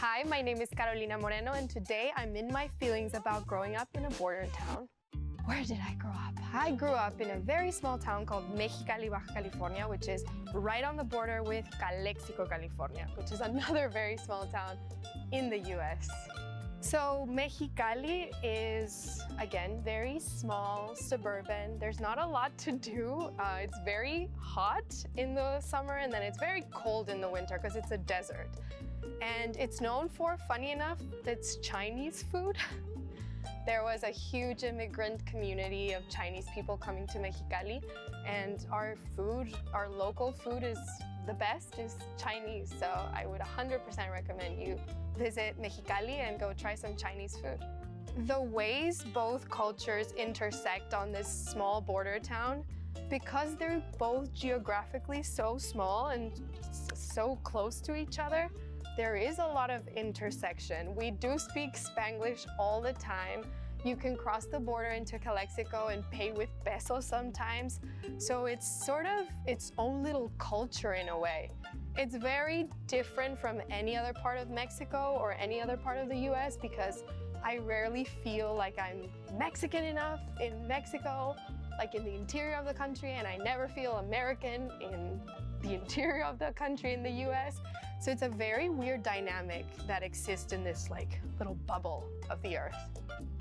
Hi, my name is Carolina Moreno, and today I'm in my feelings about growing up in a border town. Where did I grow up? I grew up in a very small town called Mexicali, Baja California, which is right on the border with Calexico, California, which is another very small town in the US. So Mexicali is, again, very small, suburban. There's not a lot to do. It's very hot in the summer, and then it's very cold in the winter because it's a desert. And it's known for, funny enough, its Chinese food. There was a huge immigrant community of Chinese people coming to Mexicali, and our food, our local food is the best, is Chinese. So I would 100% recommend you visit Mexicali and go try some Chinese food. The ways both cultures intersect on this small border town, because they're both geographically so small and so close to each other, there is a lot of intersection. We do speak Spanglish all the time. You can cross the border into Calexico and pay with pesos sometimes. So it's sort of its own little culture in a way. It's very different from any other part of Mexico or any other part of the US because I rarely feel like I'm Mexican enough in Mexico, like in the interior of the country, and I never feel American in the interior of the country in the US. So it's a very weird dynamic that exists in this like little bubble of the earth.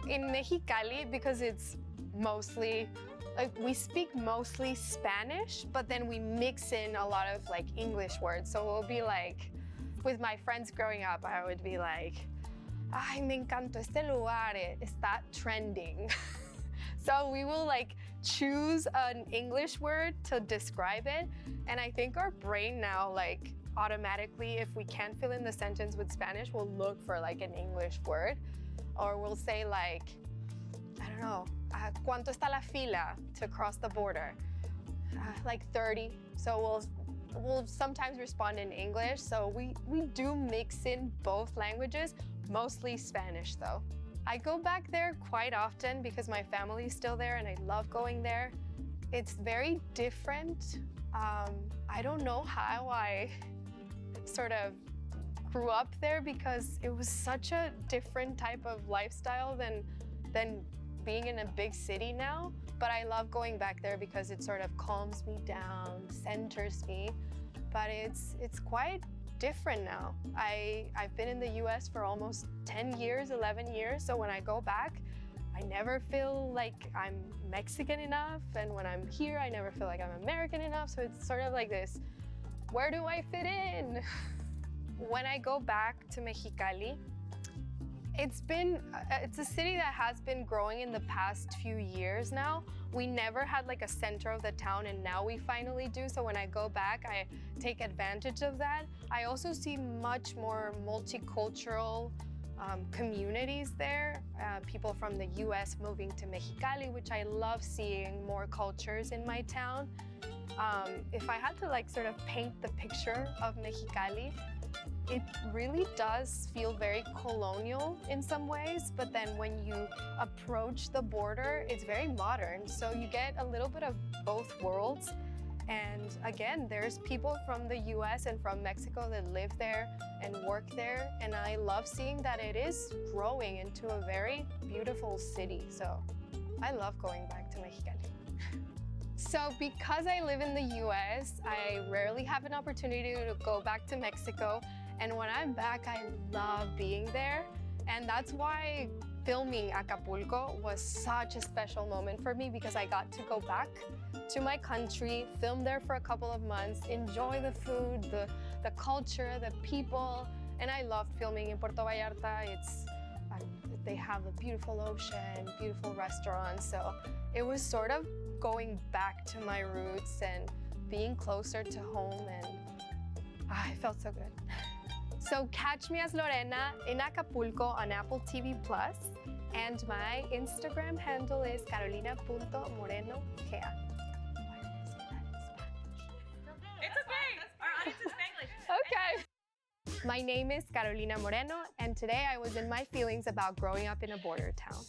In Mexicali, because it's mostly, like we speak mostly Spanish, but then we mix in a lot of like English words. So we'll be like, with my friends growing up, I would be like, ay, me encantó este lugar, está trending. So we will like choose an English word to describe it. And I think our brain now like automatically, if we can't fill in the sentence with Spanish, we'll look for like an English word. Or we'll say like, I don't know, ¿cuánto está la fila to cross the border? Like 30. So we'll sometimes respond in English. So we do mix in both languages, mostly Spanish though. I go back there quite often because my family is still there and I love going there. It's very different. I don't know how I sort of grew up there because it was such a different type of lifestyle than being in a big city now. But I love going back there because it sort of calms me down, centers me. But it's quite different now. I've been in the US for almost 10 years, 11 years. So when I go back, I never feel like I'm Mexican enough. And when I'm here, I never feel like I'm American enough. So it's sort of like this, where do I fit in? When I go back to Mexicali, it's a city that has been growing in the past few years now. We never had like a center of the town, and now we finally do. So when I go back, I take advantage of that. I also see much more multicultural communities there. People from the US moving to Mexicali, which I love seeing more cultures in my town. If I had to like sort of paint the picture of Mexicali, it really does feel very colonial in some ways, but then when you approach the border, it's very modern. So you get a little bit of both worlds. And again, there's people from the US and from Mexico that live there and work there. And I love seeing that it is growing into a very beautiful city. So I love going back to Mexicali. So because I live in the US, I rarely have an opportunity to go back to Mexico. And when I'm back, I love being there. And that's why filming Acapulco was such a special moment for me, because I got to go back to my country, film there for a couple of months, enjoy the food, the culture, the people. And I loved filming in Puerto Vallarta. They have a beautiful ocean, beautiful restaurants. So it was sort of going back to my roots and being closer to home, and it felt so good. So catch me as Lorena in Acapulco on Apple TV+, and my Instagram handle is carolina.morenogea. It's okay. Our audience is Spanglish. Okay. My name is Carolina Moreno, and today I was in my feelings about growing up in a border town.